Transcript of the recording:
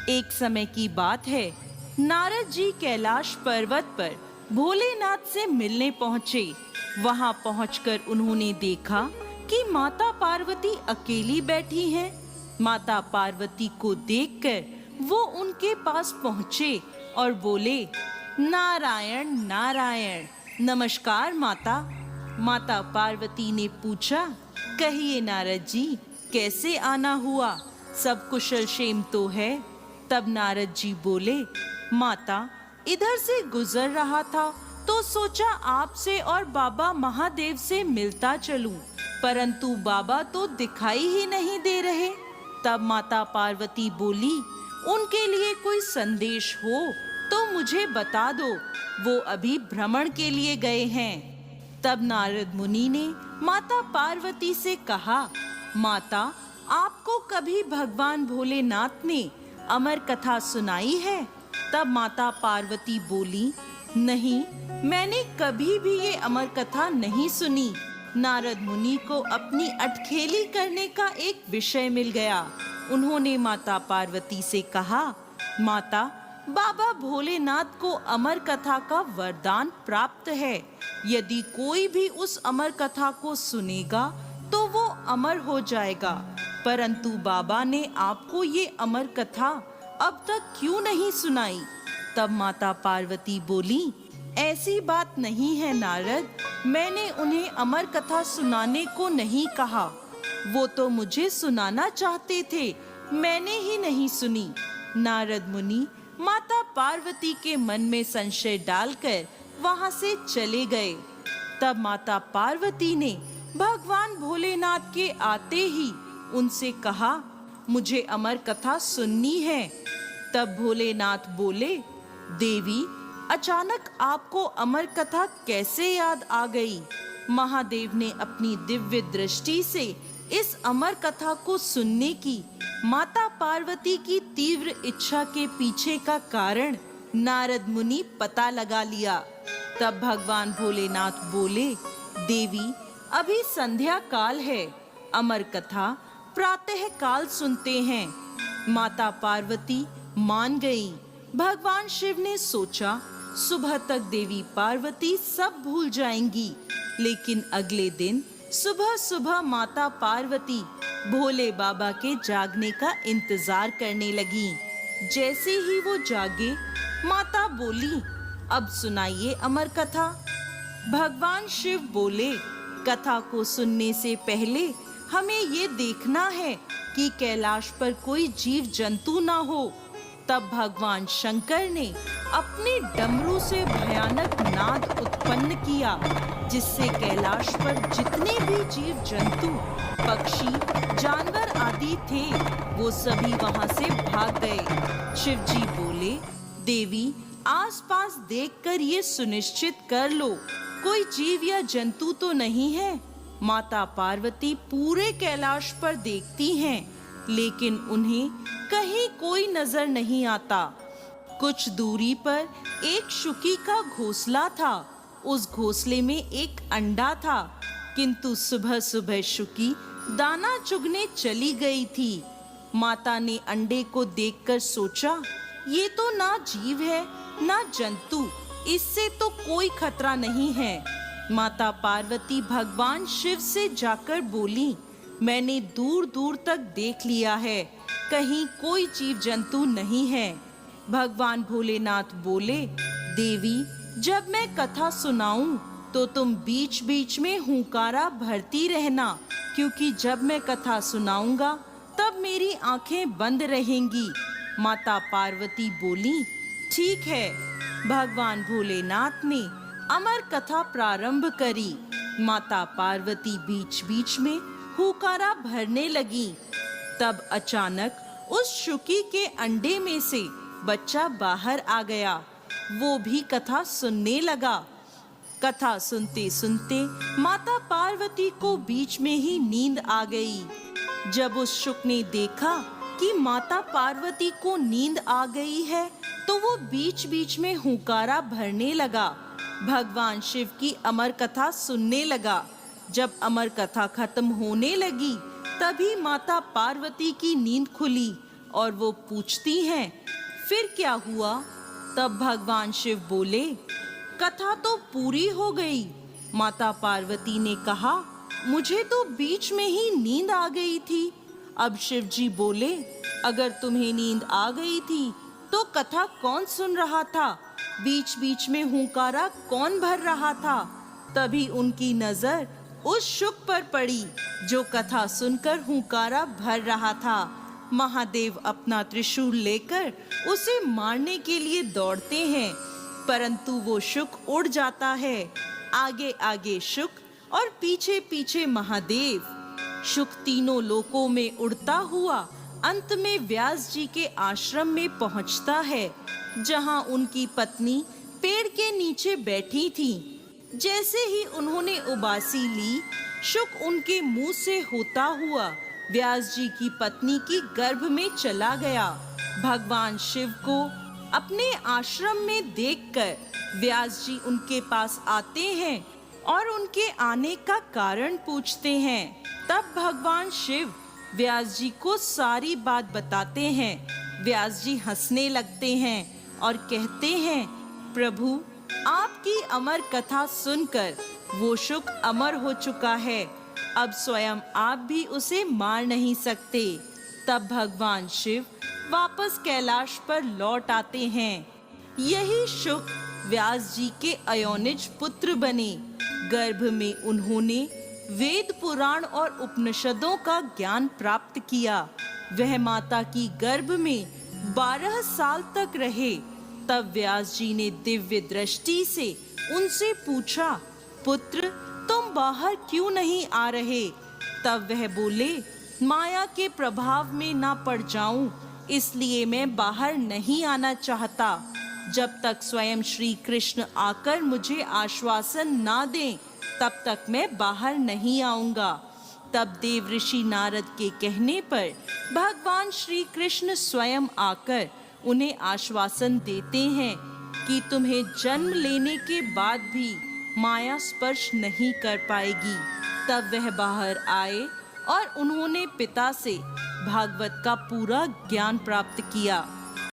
एक समय की बात है, नारद जी कैलाश पर्वत पर भोलेनाथ से मिलने पहुंचे। वहां पहुंचकर उन्होंने देखा कि माता पार्वती अकेली बैठी हैं। माता पार्वती को देखकर वो उनके पास पहुंचे और बोले, नारायण नारायण, नमस्कार माता। माता पार्वती ने पूछा, कहिए नारद जी, कैसे आना हुआ? सब कुशल क्षेम तो है? तब नारद जी बोले, माता, इधर से गुजर रहा था तो सोचा आपसे और बाबा महादेव से मिलता चलूं, परंतु बाबा तो दिखाई ही नहीं दे रहे। तब माता पार्वती बोली, उनके लिए कोई संदेश हो तो मुझे बता दो, वो अभी भ्रमण के लिए गए हैं। तब नारद मुनि ने माता पार्वती से कहा, माता, आपको कभी भगवान भोलेनाथ ने अमर कथा सुनाई है? तब माता पार्वती बोली, नहीं, मैंने कभी भी ये अमर कथा नहीं सुनी। नारद मुनि को अपनी अटखेली करने का एक विषय मिल गया। उन्होंने माता पार्वती से कहा, माता, बाबा भोलेनाथ को अमर कथा का वरदान प्राप्त है। यदि कोई भी उस अमर कथा को सुनेगा तो वो अमर हो जाएगा, परंतु बाबा ने आपको ये अमर कथा अब तक क्यों नहीं सुनाई? तब माता पार्वती बोली, ऐसी बात नहीं है नारद, मैंने उन्हें अमर कथा सुनाने को नहीं कहा। वो तो मुझे सुनाना चाहते थे, मैंने ही नहीं सुनी। नारद मुनि माता पार्वती के मन में संशय डालकर वहां से चले गए। तब माता पार्वती ने भगवान भोलेनाथ के आते ही उनसे कहा, मुझे अमर कथा सुननी है। तब भोलेनाथ बोले, देवी, अचानक आपको अमर कथा कैसे याद आ गई? महादेव ने अपनी दिव्य दृष्टि से इस अमर कथा को सुनने की माता पार्वती की तीव्र इच्छा के पीछे का कारण नारद मुनि पता लगा लिया। तब भगवान भोलेनाथ बोले, देवी, अभी संध्या काल है, अमर कथा प्रातः काल सुनते हैं। माता पार्वती मान गई। भगवान शिव ने सोचा, सुबह तक देवी पार्वती सब भूल जाएंगी, लेकिन अगले दिन सुबह सुबह माता पार्वती भोले बाबा के जागने का इंतजार करने लगी। जैसे ही वो जागे, माता बोली, अब सुनाइए अमर कथा। भगवान शिव बोले, कथा को सुनने से पहले हमें ये देखना है कि कैलाश पर कोई जीव जंतु ना हो। तब भगवान शंकर ने अपने डमरू से भयानक नाद उत्पन्न किया, जिससे कैलाश पर जितने भी जीव जंतु, पक्षी, जानवर आदि थे, वो सभी वहां से भाग गए। शिव जी बोले, देवी, आसपास देखकर ये सुनिश्चित कर लो, कोई जीव या जंतु तो नहीं है। माता पार्वती पूरे कैलाश पर देखती हैं, लेकिन उन्हें कहीं कोई नजर नहीं आता। कुछ दूरी पर एक शुकी का घोंसला था। उस घोंसले में एक अंडा था, किंतु सुबह सुबह शुकी दाना चुगने चली गई थी। माता ने अंडे को देखकर सोचा, ये तो ना जीव है ना जंतु, इससे तो कोई खतरा नहीं है। माता पार्वती भगवान शिव से जाकर बोली, मैंने दूर दूर तक देख लिया है, कहीं कोई जीव जंतु नहीं है। भगवान भोलेनाथ बोले, देवी, जब मैं कथा सुनाऊं तो तुम बीच बीच में हुंकारा भरती रहना, क्योंकि जब मैं कथा सुनाऊंगा तब मेरी आंखें बंद रहेंगी। माता पार्वती बोली, ठीक है। भगवान भोलेनाथ ने अमर कथा प्रारंभ करी। माता पार्वती बीच बीच में हुंकारा भरने लगी। तब अचानक उस शुकी के अंडे में से बच्चा बाहर आ गया। वो भी कथा सुनने लगा। कथा सुनते सुनते माता पार्वती को बीच में ही नींद आ गई। जब उस शुक ने देखा कि माता पार्वती को नींद आ गई है, तो वो बीच बीच में हुंकारा भरने लगा। भगवान शिव की अमर कथा सुनने लगा। जब अमर कथा खत्म होने लगी, तभी माता पार्वती की नींद खुली और वो पूछती हैं, फिर क्या हुआ? तब भगवान शिव बोले, कथा तो पूरी हो गई। माता पार्वती ने कहा, मुझे तो बीच में ही नींद आ गई थी। अब शिव जी बोले, अगर तुम्हें नींद आ गई थी तो कथा कौन सुन रहा था? बीच बीच में हुंकारा कौन भर रहा था? तभी उनकी नजर उस शुक पर पड़ी जो कथा सुनकर हुंकारा भर रहा था। महादेव अपना त्रिशूल लेकर उसे मारने के लिए दौड़ते हैं, परंतु वो शुक उड़ जाता है। आगे आगे शुक और पीछे पीछे महादेव। शुक तीनों लोकों में उड़ता हुआ अंत में व्यास जी के आश्रम में पहुंचता है, जहां उनकी पत्नी पेड़ के नीचे बैठी थी। जैसे ही उन्होंने उबासी ली, शुक उनके मुंह से होता हुआ व्यास जी की पत्नी की गर्भ में चला गया। भगवान शिव को अपने आश्रम में देखकर व्यास जी उनके पास आते हैं और उनके आने का कारण पूछते हैं। तब भगवान शिव व्यास जी को सारी बात बताते हैं। व्यास जी हंसने लगते हैं और कहते हैं, प्रभु, आपकी अमर कथा सुनकर वो शुक अमर हो चुका है। अब स्वयं आप भी उसे मार नहीं सकते। तब भगवान शिव वापस कैलाश पर लौट आते हैं। यही शुक व्यास जी के अयोनिज पुत्र बने। गर्भ में उन्होंने वेद पुराण और उपनिषदों का ज्ञान प्राप्त किया। वह माता की गर्भ में 12 साल तक रहे। तब व्यास जी ने दिव्य दृष्टि से उनसे पूछा, पुत्र, तुम बाहर क्यों नहीं आ रहे? तब वह बोले, माया के प्रभाव में ना पड़ जाऊं, इसलिए मैं बाहर नहीं आना चाहता। जब तक स्वयं श्री कृष्ण आकर मुझे आश्वासन ना दें, तब तक मैं बाहर नहीं आऊंगा। तब देव ऋषि नारद के कहने पर भगवान श्री कृष्ण स्वयं आकर उन्हें आश्वासन देते हैं कि तुम्हें जन्म लेने के बाद भी माया स्पर्श नहीं कर पाएगी। तब वह बाहर आए और उन्होंने पिता से भागवत का पूरा ज्ञान प्राप्त किया।